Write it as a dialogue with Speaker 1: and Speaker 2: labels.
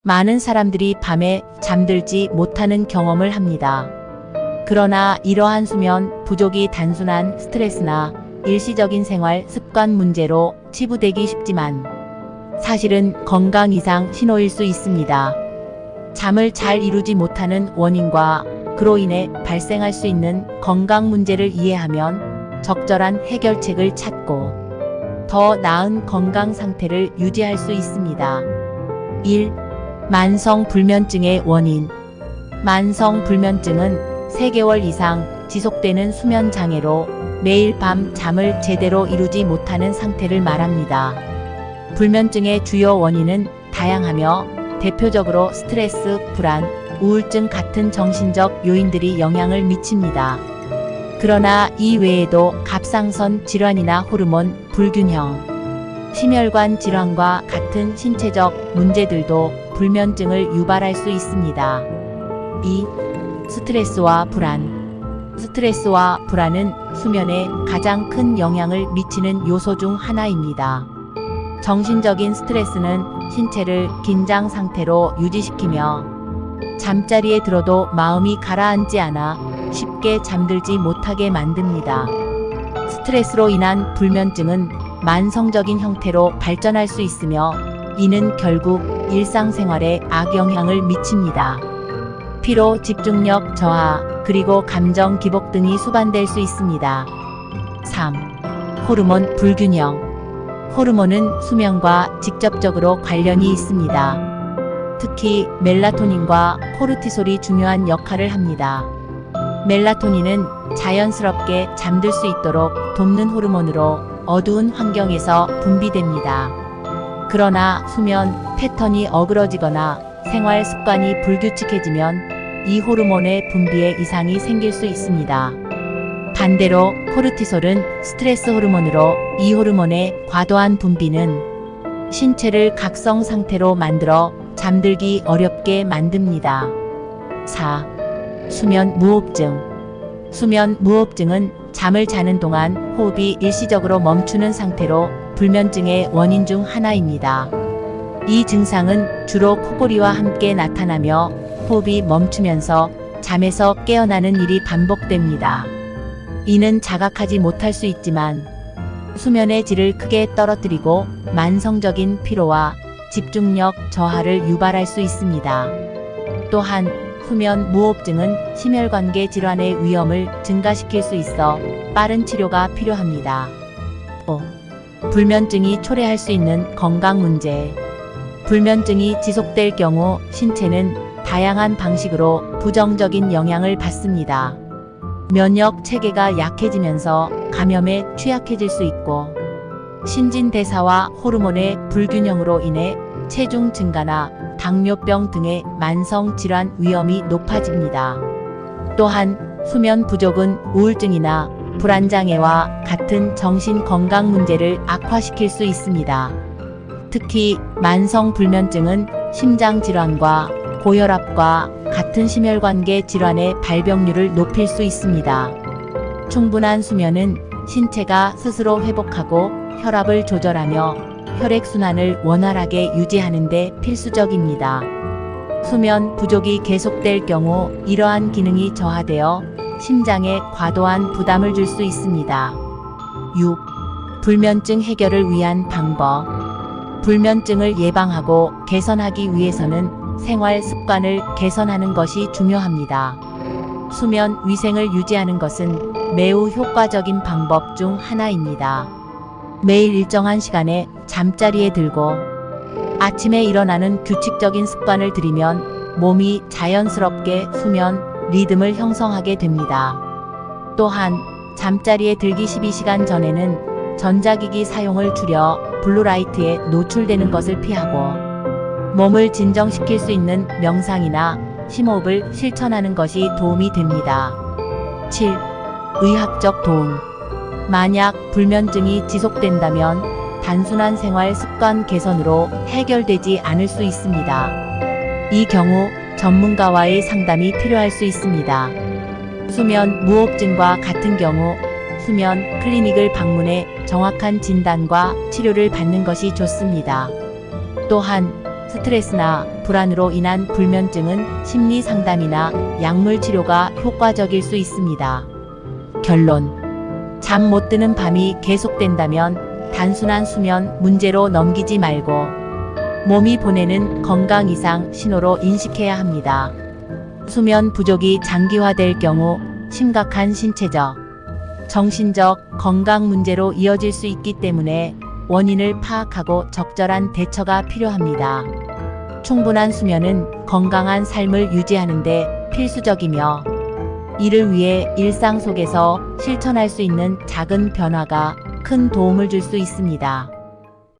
Speaker 1: 많은 사람들이 밤에 잠들지 못하는 경험을 합니다. 그러나 이러한 수면 부족이 단순한 스트레스나 일시적인 생활 습관 문제로 치부되기 쉽지만 사실은 건강 이상 신호일 수 있습니다. 잠을 잘 이루지 못하는 원인과 그로 인해 발생할 수 있는 건강 문제를 이해하면 적절한 해결책을 찾고 더 나은 건강 상태를 유지할 수 있습니다. 1. 만성 불면증의 원인. 만성 불면증은 3개월 이상 지속되는 수면 장애로 매일 밤 잠을 제대로 이루지 못하는 상태를 말합니다. 불면증의 주요 원인은 다양하며 대표적으로 스트레스, 불안, 우울증 같은 정신적 요인들이 영향을 미칩니다. 그러나 이 외에도 갑상선 질환이나 호르몬 불균형, 심혈관 질환과 같은 신체적 문제들도 불면증을 유발할 수 있습니다. 2. 스트레스와 불안. 스트레스와 불안은 수면에 가장 큰 영향을 미치는 요소 중 하나입니다. 정신적인 스트레스는 신체를 긴장 상태로 유지시키며 잠자리에 들어도 마음이 가라앉지 않아 쉽게 잠들지 못하게 만듭니다. 스트레스로 인한 불면증은 만성적인 형태로 발전할 수 있으며 이는 결국 일상생활에 악영향을 미칩니다. 피로, 집중력 저하, 그리고 감정 기복 등이 수반될 수 있습니다. 3. 호르몬 불균형. 호르몬은 수면과 직접적으로 관련이 있습니다. 특히 멜라토닌과 코르티솔이 중요한 역할을 합니다. 멜라토닌은 자연스럽게 잠들 수 있도록 돕는 호르몬으로 어두운 환경에서 분비됩니다. 그러나 수면 패턴이 어그러지거나 생활 습관이 불규칙해지면 이 호르몬의 분비에 이상이 생길 수 있습니다. 반대로 코르티솔은 스트레스 호르몬으로 이 호르몬의 과도한 분비는 신체를 각성 상태로 만들어 잠들기 어렵게 만듭니다. 4. 수면 무호흡증. 수면 무호흡증은 잠을 자는 동안 호흡이 일시적으로 멈추는 상태로 불면증의 원인 중 하나입니다. 이 증상은 주로 코골이와 함께 나타나며 호흡이 멈추면서 잠에서 깨어나는 일이 반복됩니다. 이는 자각하지 못할 수 있지만 수면의 질을 크게 떨어뜨리고 만성적인 피로와 집중력 저하를 유발할 수 있습니다. 또한 수면 무호흡증은 심혈관계 질환의 위험을 증가시킬 수 있어 빠른 치료가 필요합니다. 5. 불면증이 초래할 수 있는 건강 문제. 불면증이 지속될 경우 신체는 다양한 방식으로 부정적인 영향을 받습니다. 면역 체계가 약해지면서 감염에 취약해질 수 있고 신진대사와 호르몬의 불균형으로 인해 체중 증가나 당뇨병 등의 만성 질환 위험이 높아집니다. 또한 수면 부족은 우울증이나 불안장애와 같은 정신 건강 문제를 악화시킬 수 있습니다. 특히 만성 불면증은 심장 질환과 고혈압과 같은 심혈관계 질환의 발병률을 높일 수 있습니다. 충분한 수면은 신체가 스스로 회복하고 혈압을 조절하며 혈액순환을 원활하게 유지하는 데 필수적입니다. 수면 부족이 계속될 경우 이러한 기능이 저하되어 심장에 과도한 부담을 줄 수 있습니다. 6. 불면증 해결을 위한 방법. 불면증을 예방하고 개선하기 위해서는 생활 습관을 개선하는 것이 중요합니다. 수면 위생을 유지하는 것은 매우 효과적인 방법 중 하나입니다. 매일 일정한 시간에 잠자리에 들고 아침에 일어나는 규칙적인 습관을 들이면 몸이 자연스럽게 수면 리듬을 형성하게 됩니다. 또한 잠자리에 들기 12시간 전에는 전자기기 사용을 줄여 블루라이트에 노출되는 것을 피하고 몸을 진정시킬 수 있는 명상이나 심호흡을 실천하는 것이 도움이 됩니다. 7. 의학적 도움. 만약 불면증이 지속된다면 단순한 생활 습관 개선으로 해결되지 않을 수 있습니다. 이 경우 전문가와의 상담이 필요할 수 있습니다. 수면 무호흡증과 같은 경우 수면 클리닉을 방문해 정확한 진단과 치료를 받는 것이 좋습니다. 또한 스트레스나 불안으로 인한 불면증은 심리 상담이나 약물 치료가 효과적일 수 있습니다. 결론. 잠 못 드는 밤이 계속된다면 단순한 수면 문제로 넘기지 말고 몸이 보내는 건강 이상 신호로 인식해야 합니다. 수면 부족이 장기화될 경우 심각한 신체적, 정신적 건강 문제로 이어질 수 있기 때문에 원인을 파악하고 적절한 대처가 필요합니다. 충분한 수면은 건강한 삶을 유지하는 데 필수적이며 이를 위해 일상 속에서 실천할 수 있는 작은 변화가 큰 도움을 줄 수 있습니다.